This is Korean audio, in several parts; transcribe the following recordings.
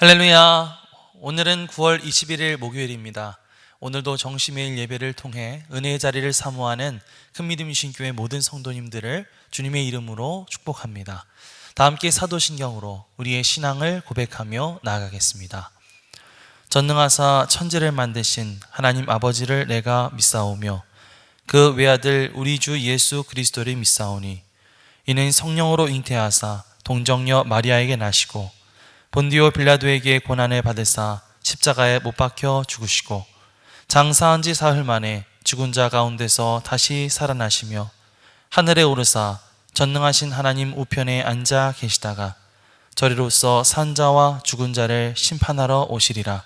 할렐루야. 오늘은 9월 21일 목요일입니다. 오늘도 정시매일 예배를 통해 은혜의 자리를 사모하는 큰믿음이신 교회 모든 성도님들을 주님의 이름으로 축복합니다. 다 함께 사도신경으로 우리의 신앙을 고백하며 나아가겠습니다. 전능하사 천지를 만드신 하나님 아버지를 내가 믿사오며 그 외아들 우리 주 예수 그리스도를 믿사오니 이는 성령으로 잉태하사 동정녀 마리아에게 나시고 본디오 빌라도에게 고난을 받으사 십자가에 못 박혀 죽으시고 장사한 지 사흘 만에 죽은 자 가운데서 다시 살아나시며 하늘에 오르사 전능하신 하나님 우편에 앉아 계시다가 저리로서 산 자와 죽은 자를 심판하러 오시리라.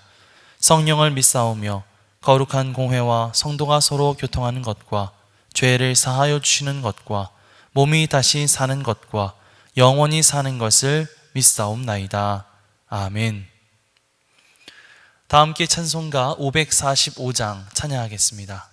성령을 믿사오며 거룩한 공회와 성도가 서로 교통하는 것과 죄를 사하여 주시는 것과 몸이 다시 사는 것과 영원히 사는 것을 믿사옵나이다. 아멘. 다 함께 찬송가 545장 찬양하겠습니다.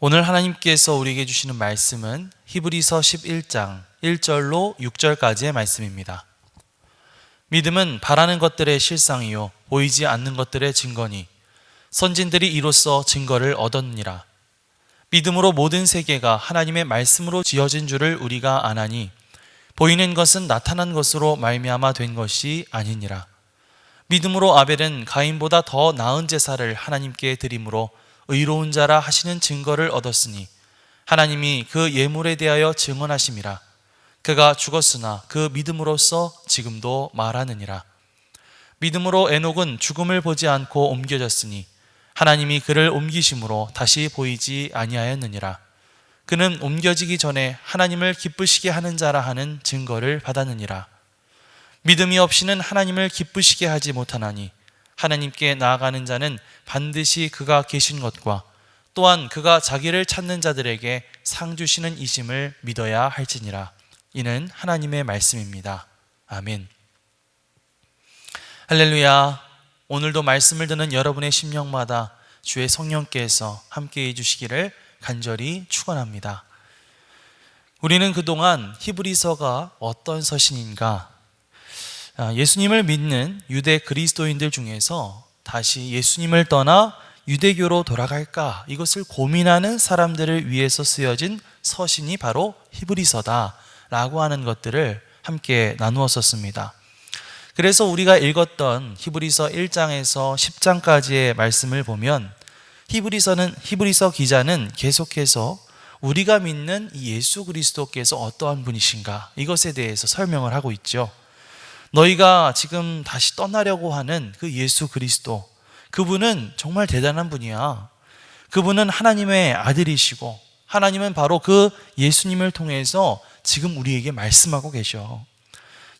오늘 하나님께서 우리에게 주시는 말씀은 히브리서 11장 1절로 6절까지의 말씀입니다. 믿음은 바라는 것들의 실상이요 보이지 않는 것들의 증거니 선진들이 이로써 증거를 얻었느니라. 믿음으로 모든 세계가 하나님의 말씀으로 지어진 줄을 우리가 아나니 보이는 것은 나타난 것으로 말미암아 된 것이 아니니라. 믿음으로 아벨은 가인보다 더 나은 제사를 하나님께 드림으로 의로운 자라 하시는 증거를 얻었으니 하나님이 그 예물에 대하여 증언하심이라. 그가 죽었으나 그 믿음으로써 지금도 말하느니라. 믿음으로 에녹은 죽음을 보지 않고 옮겨졌으니 하나님이 그를 옮기심으로 다시 보이지 아니하였느니라. 그는 옮겨지기 전에 하나님을 기쁘시게 하는 자라 하는 증거를 받았느니라. 믿음이 없이는 하나님을 기쁘시게 하지 못하나니 하나님께 나아가는 자는 반드시 그가 계신 것과 또한 그가 자기를 찾는 자들에게 상 주시는 이심을 믿어야 할지니라. 이는 하나님의 말씀입니다. 아멘. 할렐루야. 오늘도 말씀을 듣는 여러분의 심령마다 주의 성령께서 함께해 주시기를 간절히 축원합니다. 우리는 그동안 히브리서가 어떤 서신인가, 예수님을 믿는 유대 그리스도인들 중에서 다시 예수님을 떠나 유대교로 돌아갈까? 이것을 고민하는 사람들을 위해서 쓰여진 서신이 바로 히브리서다라고 하는 것들을 함께 나누었었습니다. 그래서 우리가 읽었던 히브리서 1장에서 10장까지의 말씀을 보면 히브리서 기자는 계속해서 우리가 믿는 이 예수 그리스도께서 어떠한 분이신가 이것에 대해서 설명을 하고 있죠. 너희가 지금 다시 떠나려고 하는 그 예수 그리스도, 그분은 정말 대단한 분이야. 그분은 하나님의 아들이시고 하나님은 바로 그 예수님을 통해서 지금 우리에게 말씀하고 계셔.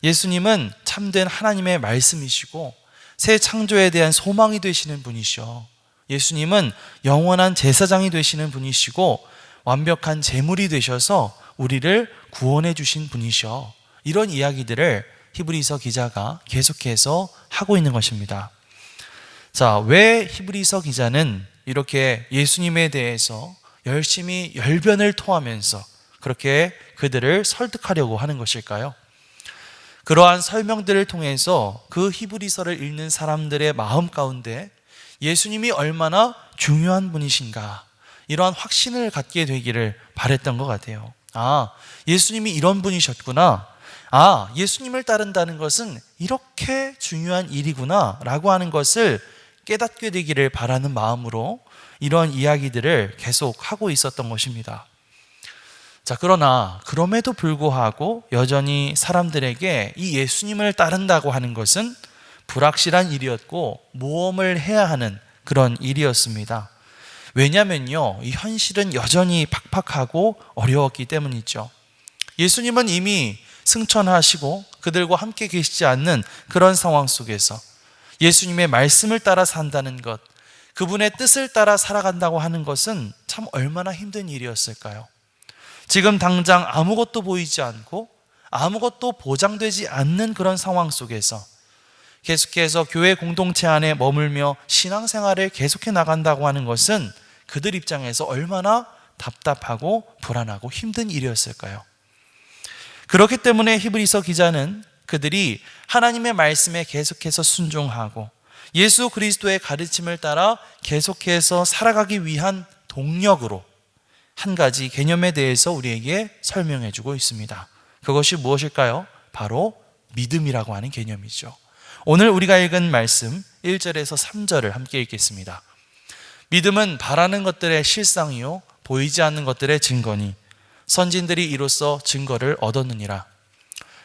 예수님은 참된 하나님의 말씀이시고 새 창조에 대한 소망이 되시는 분이셔. 예수님은 영원한 제사장이 되시는 분이시고 완벽한 제물이 되셔서 우리를 구원해 주신 분이셔. 이런 이야기들을 히브리서 기자가 계속해서 하고 있는 것입니다. 자, 왜 히브리서 기자는 이렇게 예수님에 대해서 열심히 열변을 토하면서 그렇게 그들을 설득하려고 하는 것일까요? 그러한 설명들을 통해서 그 히브리서를 읽는 사람들의 마음 가운데 예수님이 얼마나 중요한 분이신가, 이러한 확신을 갖게 되기를 바랬던 것 같아요. 아, 예수님이 이런 분이셨구나. 아, 예수님을 따른다는 것은 이렇게 중요한 일이구나 라고 하는 것을 깨닫게 되기를 바라는 마음으로 이런 이야기들을 계속 하고 있었던 것입니다. 자, 그러나 그럼에도 불구하고 여전히 사람들에게 이 예수님을 따른다고 하는 것은 불확실한 일이었고 모험을 해야 하는 그런 일이었습니다. 왜냐면요, 이 현실은 여전히 팍팍하고 어려웠기 때문이죠. 예수님은 이미 승천하시고 그들과 함께 계시지 않는 그런 상황 속에서 예수님의 말씀을 따라 산다는 것, 그분의 뜻을 따라 살아간다고 하는 것은 참 얼마나 힘든 일이었을까요? 지금 당장 아무것도 보이지 않고 아무것도 보장되지 않는 그런 상황 속에서 계속해서 교회 공동체 안에 머물며 신앙생활을 계속해 나간다고 하는 것은 그들 입장에서 얼마나 답답하고 불안하고 힘든 일이었을까요? 그렇기 때문에 히브리서 기자는 그들이 하나님의 말씀에 계속해서 순종하고 예수 그리스도의 가르침을 따라 계속해서 살아가기 위한 동력으로 한 가지 개념에 대해서 우리에게 설명해 주고 있습니다. 그것이 무엇일까요? 바로 믿음이라고 하는 개념이죠. 오늘 우리가 읽은 말씀 1절에서 3절을 함께 읽겠습니다. 믿음은 바라는 것들의 실상이요 보이지 않는 것들의 증거니 선진들이 이로써 증거를 얻었느니라.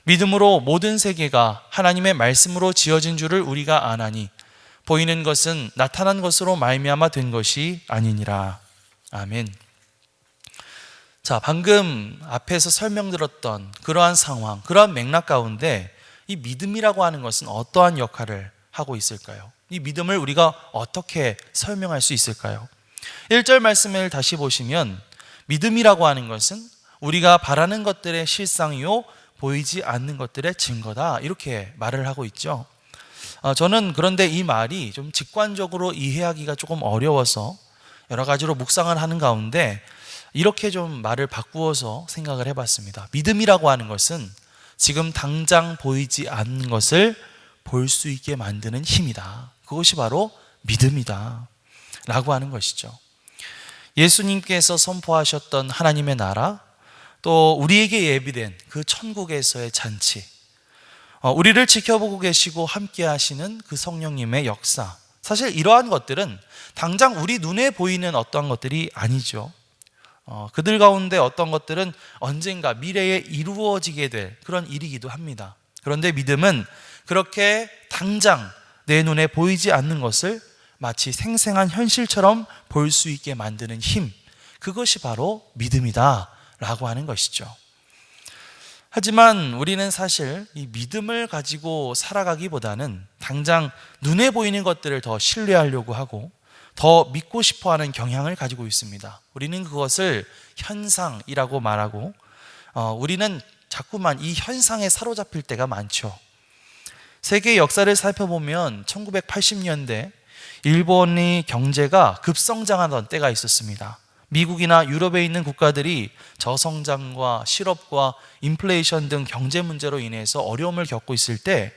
믿음으로 모든 세계가 하나님의 말씀으로 지어진 줄을 우리가 아나니 보이는 것은 나타난 것으로 말미암아 된 것이 아니니라. 아멘. 자, 방금 앞에서 설명드렸던 그러한 상황, 그러한 맥락 가운데 이 믿음이라고 하는 것은 어떠한 역할을 하고 있을까요? 이 믿음을 우리가 어떻게 설명할 수 있을까요? 1절 말씀을 다시 보시면 믿음이라고 하는 것은 우리가 바라는 것들의 실상이요 보이지 않는 것들의 증거다, 이렇게 말을 하고 있죠. 저는 그런데 이 말이 좀 직관적으로 이해하기가 조금 어려워서 여러 가지로 묵상을 하는 가운데 이렇게 좀 말을 바꾸어서 생각을 해봤습니다. 믿음이라고 하는 것은 지금 당장 보이지 않는 것을 볼 수 있게 만드는 힘이다. 그것이 바로 믿음이다 라고 하는 것이죠. 예수님께서 선포하셨던 하나님의 나라, 또 우리에게 예비된 그 천국에서의 잔치, 우리를 지켜보고 계시고 함께 하시는 그 성령님의 역사, 사실 이러한 것들은 당장 우리 눈에 보이는 어떠한 것들이 아니죠. 그들 가운데 어떤 것들은 언젠가 미래에 이루어지게 될 그런 일이기도 합니다. 그런데 믿음은 그렇게 당장 내 눈에 보이지 않는 것을 마치 생생한 현실처럼 볼 수 있게 만드는 힘, 그것이 바로 믿음이다 라고 하는 것이죠. 하지만 우리는 사실 이 믿음을 가지고 살아가기보다는 당장 눈에 보이는 것들을 더 신뢰하려고 하고 더 믿고 싶어하는 경향을 가지고 있습니다. 우리는 그것을 현상이라고 말하고 우리는 자꾸만 이 현상에 사로잡힐 때가 많죠. 세계 역사를 살펴보면 1980년대 일본의 경제가 급성장하던 때가 있었습니다. 미국이나 유럽에 있는 국가들이 저성장과 실업과 인플레이션 등 경제 문제로 인해서 어려움을 겪고 있을 때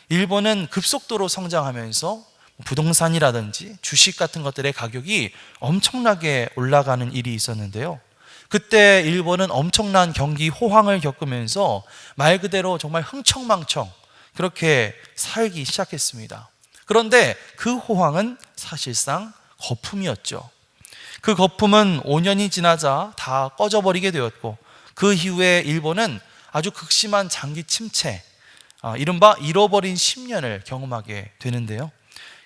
일본은 급속도로 성장하면서 부동산이라든지 주식 같은 것들의 가격이 엄청나게 올라가는 일이 있었는데요. 그때 일본은 엄청난 경기 호황을 겪으면서 말 그대로 정말 흥청망청 그렇게 살기 시작했습니다. 그런데 그 호황은 사실상 거품이었죠. 그 거품은 5년이 지나자 다 꺼져버리게 되었고, 그 이후에 일본은 아주 극심한 장기 침체, 이른바 잃어버린 10년을 경험하게 되는데요.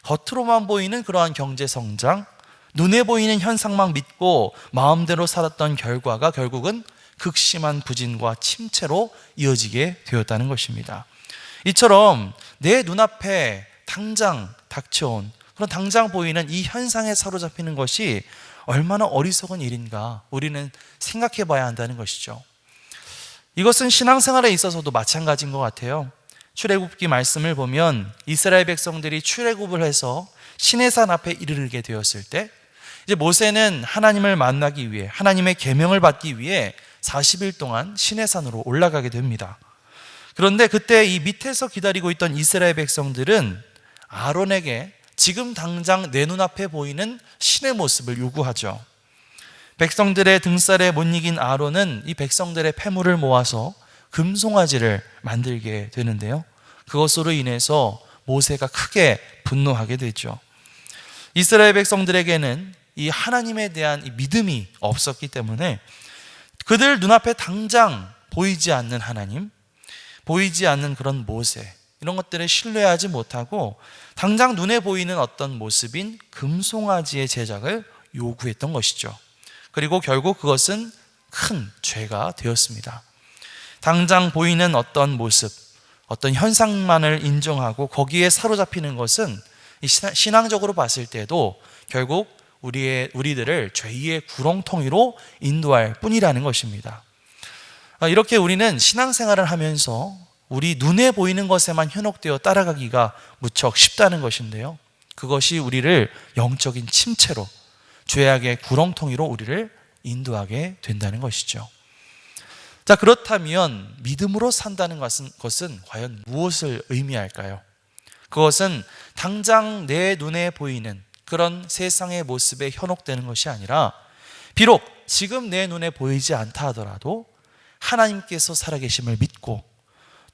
겉으로만 보이는 그러한 경제 성장, 눈에 보이는 현상만 믿고 마음대로 살았던 결과가 결국은 극심한 부진과 침체로 이어지게 되었다는 것입니다. 이처럼 내 눈앞에 당장 닥쳐온 그런 당장 보이는 이 현상에 사로잡히는 것이 얼마나 어리석은 일인가 우리는 생각해 봐야 한다는 것이죠. 이것은 신앙생활에 있어서도 마찬가지인 것 같아요. 출애굽기 말씀을 보면 이스라엘 백성들이 출애굽을 해서 시내산 앞에 이르게 되었을 때, 이제 모세는 하나님을 만나기 위해, 하나님의 계명을 받기 위해 40일 동안 시내산으로 올라가게 됩니다. 그런데 그때 이 밑에서 기다리고 있던 이스라엘 백성들은 아론에게 지금 당장 내 눈앞에 보이는 신의 모습을 요구하죠. 백성들의 등살에 못 이긴 아론은 이 백성들의 폐물을 모아서 금송아지를 만들게 되는데요. 그것으로 인해서 모세가 크게 분노하게 되죠. 이스라엘 백성들에게는 이 하나님에 대한 이 믿음이 없었기 때문에 그들 눈앞에 당장 보이지 않는 하나님, 보이지 않는 그런 모세, 이런 것들을 신뢰하지 못하고 당장 눈에 보이는 어떤 모습인 금송아지의 제작을 요구했던 것이죠. 그리고 결국 그것은 큰 죄가 되었습니다. 당장 보이는 어떤 모습, 어떤 현상만을 인정하고 거기에 사로잡히는 것은 신앙적으로 봤을 때도 결국 우리들을 죄의 구렁텅이로 인도할 뿐이라는 것입니다. 이렇게 우리는 신앙생활을 하면서 우리 눈에 보이는 것에만 현혹되어 따라가기가 무척 쉽다는 것인데요. 그것이 우리를 영적인 침체로, 죄악의 구렁텅이로 우리를 인도하게 된다는 것이죠. 자, 그렇다면 믿음으로 산다는 것은 과연 무엇을 의미할까요? 그것은 당장 내 눈에 보이는 그런 세상의 모습에 현혹되는 것이 아니라, 비록 지금 내 눈에 보이지 않다 하더라도 하나님께서 살아계심을 믿고,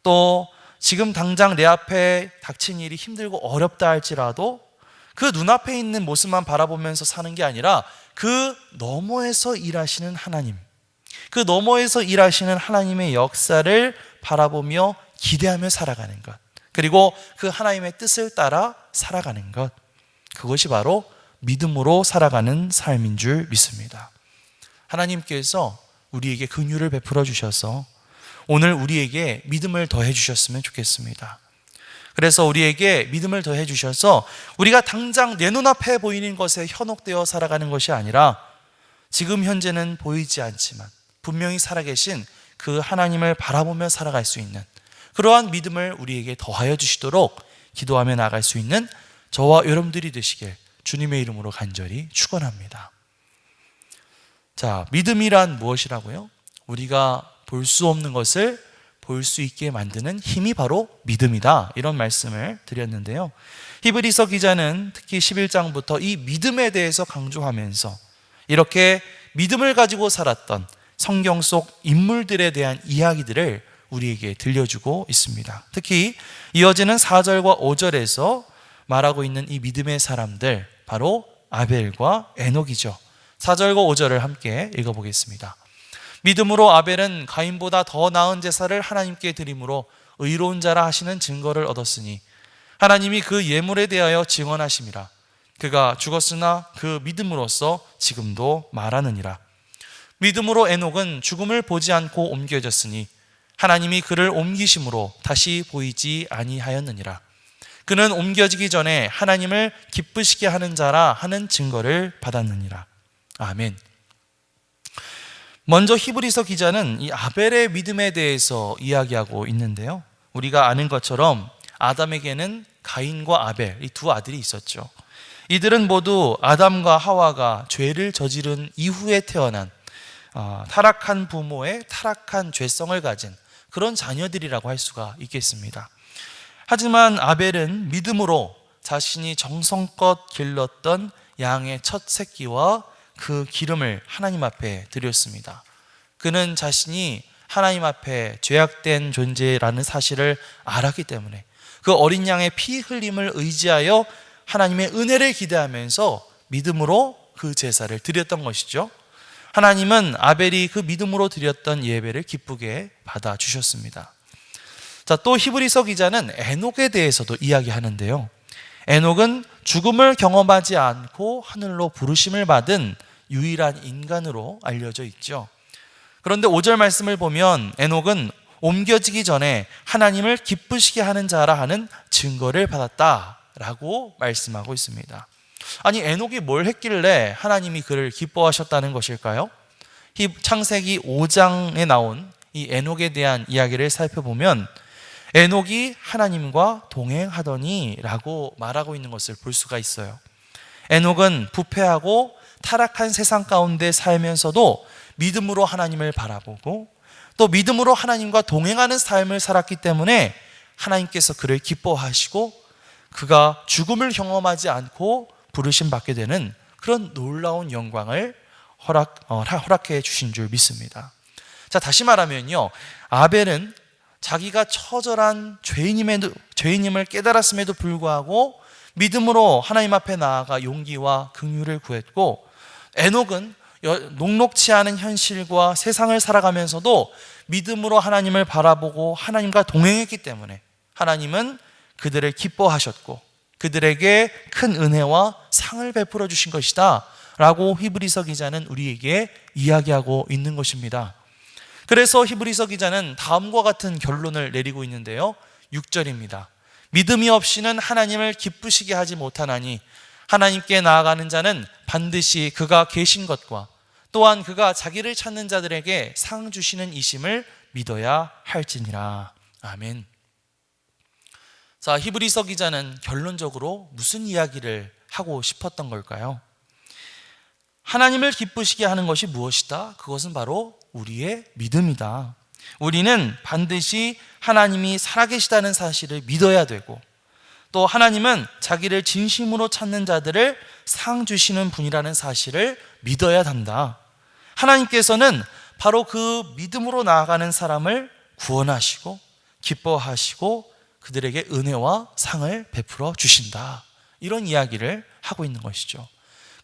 또 지금 당장 내 앞에 닥친 일이 힘들고 어렵다 할지라도 그 눈앞에 있는 모습만 바라보면서 사는 게 아니라 그 너머에서 일하시는 하나님, 그 너머에서 일하시는 하나님의 역사를 바라보며 기대하며 살아가는 것, 그리고 그 하나님의 뜻을 따라 살아가는 것, 그것이 바로 믿음으로 살아가는 삶인 줄 믿습니다. 하나님께서 우리에게 긍휼을 베풀어 주셔서 오늘 우리에게 믿음을 더해 주셨으면 좋겠습니다. 그래서 우리에게 믿음을 더해 주셔서 우리가 당장 내 눈앞에 보이는 것에 현혹되어 살아가는 것이 아니라 지금 현재는 보이지 않지만 분명히 살아계신 그 하나님을 바라보며 살아갈 수 있는 그러한 믿음을 우리에게 더하여 주시도록 기도하며 나아갈 수 있는 저와 여러분들이 되시길 주님의 이름으로 간절히 축원합니다. 자, 믿음이란 무엇이라고요? 우리가 볼 수 없는 것을 볼 수 있게 만드는 힘이 바로 믿음이다, 이런 말씀을 드렸는데요. 히브리서 기자는 특히 11장부터 이 믿음에 대해서 강조하면서 이렇게 믿음을 가지고 살았던 성경 속 인물들에 대한 이야기들을 우리에게 들려주고 있습니다. 특히 이어지는 4절과 5절에서 말하고 있는 이 믿음의 사람들, 바로 아벨과 에녹이죠. 4절과 5절을 함께 읽어보겠습니다. 믿음으로 아벨은 가인보다 더 나은 제사를 하나님께 드림으로 의로운 자라 하시는 증거를 얻었으니 하나님이 그 예물에 대하여 증언하심이라. 그가 죽었으나 그 믿음으로써 지금도 말하느니라. 믿음으로 에녹은 죽음을 보지 않고 옮겨졌으니 하나님이 그를 옮기심으로 다시 보이지 아니하였느니라. 그는 옮겨지기 전에 하나님을 기쁘시게 하는 자라 하는 증거를 받았느니라. 아멘. 먼저 히브리서 기자는 이 아벨의 믿음에 대해서 이야기하고 있는데요. 우리가 아는 것처럼 아담에게는 가인과 아벨, 이 두 아들이 있었죠. 이들은 모두 아담과 하와가 죄를 저지른 이후에 태어난 타락한 부모의 타락한 죄성을 가진 그런 자녀들이라고 할 수가 있겠습니다. 하지만 아벨은 믿음으로 자신이 정성껏 길렀던 양의 첫 새끼와 그 기름을 하나님 앞에 드렸습니다. 그는 자신이 하나님 앞에 죄악된 존재라는 사실을 알았기 때문에 그 어린 양의 피 흘림을 의지하여 하나님의 은혜를 기대하면서 믿음으로 그 제사를 드렸던 것이죠. 하나님은 아벨이 그 믿음으로 드렸던 예배를 기쁘게 받아주셨습니다. 자, 또 히브리서 기자는 에녹에 대해서도 이야기하는데요. 에녹은 죽음을 경험하지 않고 하늘로 부르심을 받은 유일한 인간으로 알려져 있죠. 그런데 5절 말씀을 보면 에녹은 옮겨지기 전에 하나님을 기쁘시게 하는 자라 하는 증거를 받았다라고 말씀하고 있습니다. 아니, 에녹이 뭘 했길래 하나님이 그를 기뻐하셨다는 것일까요? 창세기 5장에 나온 이 에녹에 대한 이야기를 살펴보면 에녹이 하나님과 동행하더니 라고 말하고 있는 것을 볼 수가 있어요. 에녹은 부패하고 타락한 세상 가운데 살면서도 믿음으로 하나님을 바라보고 또 믿음으로 하나님과 동행하는 삶을 살았기 때문에 하나님께서 그를 기뻐하시고 그가 죽음을 경험하지 않고 부르심 받게 되는 그런 놀라운 영광을 허락해 주신 줄 믿습니다. 자, 다시 말하면요, 아벨은 자기가 처절한 죄인임을 깨달았음에도 불구하고 믿음으로 하나님 앞에 나아가 용기와 긍휼을 구했고, 에녹은 녹록치 않은 현실과 세상을 살아가면서도 믿음으로 하나님을 바라보고 하나님과 동행했기 때문에 하나님은 그들을 기뻐하셨고 그들에게 큰 은혜와 상을 베풀어 주신 것이다 라고 히브리서 기자는 우리에게 이야기하고 있는 것입니다. 그래서 히브리서 기자는 다음과 같은 결론을 내리고 있는데요, 6절입니다. 믿음이 없이는 하나님을 기쁘시게 하지 못하나니 하나님께 나아가는 자는 반드시 그가 계신 것과 또한 그가 자기를 찾는 자들에게 상 주시는 이심을 믿어야 할지니라. 아멘. 자, 히브리서 기자는 결론적으로 무슨 이야기를 하고 싶었던 걸까요? 하나님을 기쁘시게 하는 것이 무엇이다? 그것은 바로 우리의 믿음이다. 우리는 반드시 하나님이 살아계시다는 사실을 믿어야 되고 또 하나님은 자기를 진심으로 찾는 자들을 상 주시는 분이라는 사실을 믿어야 한다. 하나님께서는 바로 그 믿음으로 나아가는 사람을 구원하시고 기뻐하시고 그들에게 은혜와 상을 베풀어 주신다. 이런 이야기를 하고 있는 것이죠.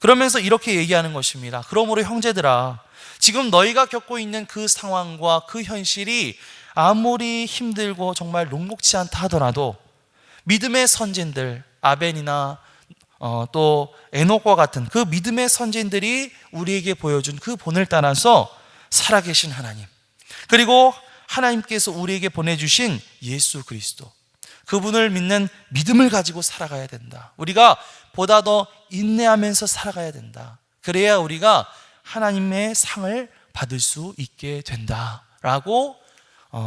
그러면서 이렇게 얘기하는 것입니다. 그러므로 형제들아, 지금 너희가 겪고 있는 그 상황과 그 현실이 아무리 힘들고 정말 녹록치 않다 하더라도 믿음의 선진들, 아벨이나 또 에녹과 같은 그 믿음의 선진들이 우리에게 보여준 그 본을 따라서 살아계신 하나님, 그리고 하나님께서 우리에게 보내주신 예수 그리스도, 그분을 믿는 믿음을 가지고 살아가야 된다. 우리가 보다 더 인내하면서 살아가야 된다. 그래야 우리가 하나님의 상을 받을 수 있게 된다라고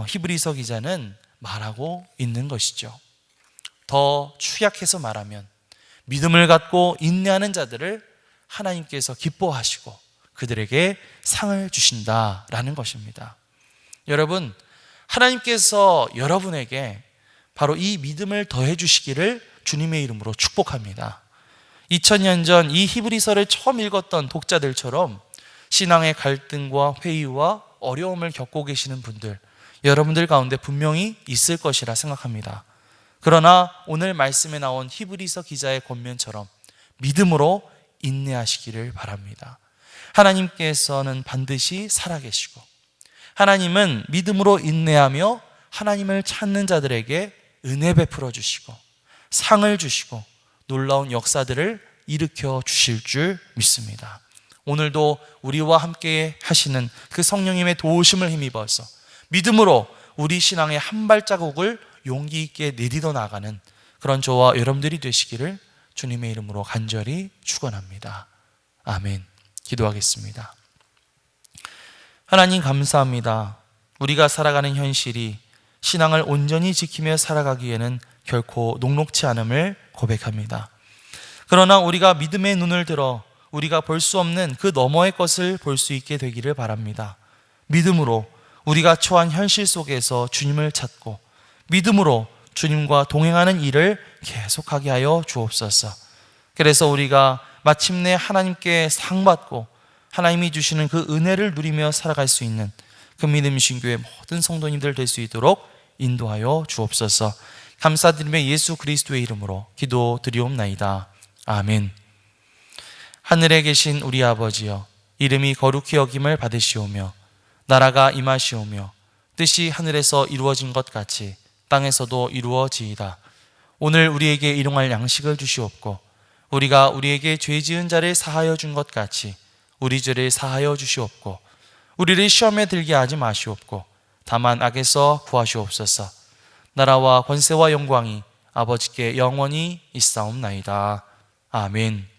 히브리서 기자는 말하고 있는 것이죠. 더 축약해서 말하면 믿음을 갖고 인내하는 자들을 하나님께서 기뻐하시고 그들에게 상을 주신다라는 것입니다. 여러분, 하나님께서 여러분에게 바로 이 믿음을 더해 주시기를 주님의 이름으로 축복합니다. 2000년 전 이 히브리서를 처음 읽었던 독자들처럼 신앙의 갈등과 회의와 어려움을 겪고 계시는 분들, 여러분들 가운데 분명히 있을 것이라 생각합니다. 그러나 오늘 말씀에 나온 히브리서 기자의 권면처럼 믿음으로 인내하시기를 바랍니다. 하나님께서는 반드시 살아계시고 하나님은 믿음으로 인내하며 하나님을 찾는 자들에게 은혜 베풀어 주시고 상을 주시고 놀라운 역사들을 일으켜 주실 줄 믿습니다. 오늘도 우리와 함께 하시는 그 성령님의 도우심을 힘입어서 믿음으로 우리 신앙의 한 발자국을 용기 있게 내딛어 나가는 그런 저와 여러분들이 되시기를 주님의 이름으로 간절히 축원합니다. 아멘. 기도하겠습니다. 하나님 감사합니다. 우리가 살아가는 현실이 신앙을 온전히 지키며 살아가기에는 결코 녹록치 않음을 고백합니다. 그러나 우리가 믿음의 눈을 들어 우리가 볼 수 없는 그 너머의 것을 볼 수 있게 되기를 바랍니다. 믿음으로 우리가 처한 현실 속에서 주님을 찾고 믿음으로 주님과 동행하는 일을 계속하게 하여 주옵소서. 그래서 우리가 마침내 하나님께 상받고 하나님이 주시는 그 은혜를 누리며 살아갈 수 있는 그 믿음 신교의 모든 성도님들 될 수 있도록 인도하여 주옵소서. 감사드리며 예수 그리스도의 이름으로 기도드리옵나이다. 아멘. 하늘에 계신 우리 아버지여, 이름이 거룩히 여김을 받으시오며 나라가 임하시오며 뜻이 하늘에서 이루어진 것 같이 땅에서도 이루어지이다. 오늘 우리에게 일용할 양식을 주시옵고 우리가 우리에게 죄 지은 자를 사하여 준 것 같이 우리 죄를 사하여 주시옵고 우리를 시험에 들게 하지 마시옵고 다만 악에서 구하시옵소서. 나라와 권세와 영광이 아버지께 영원히 있사옵나이다. 아멘.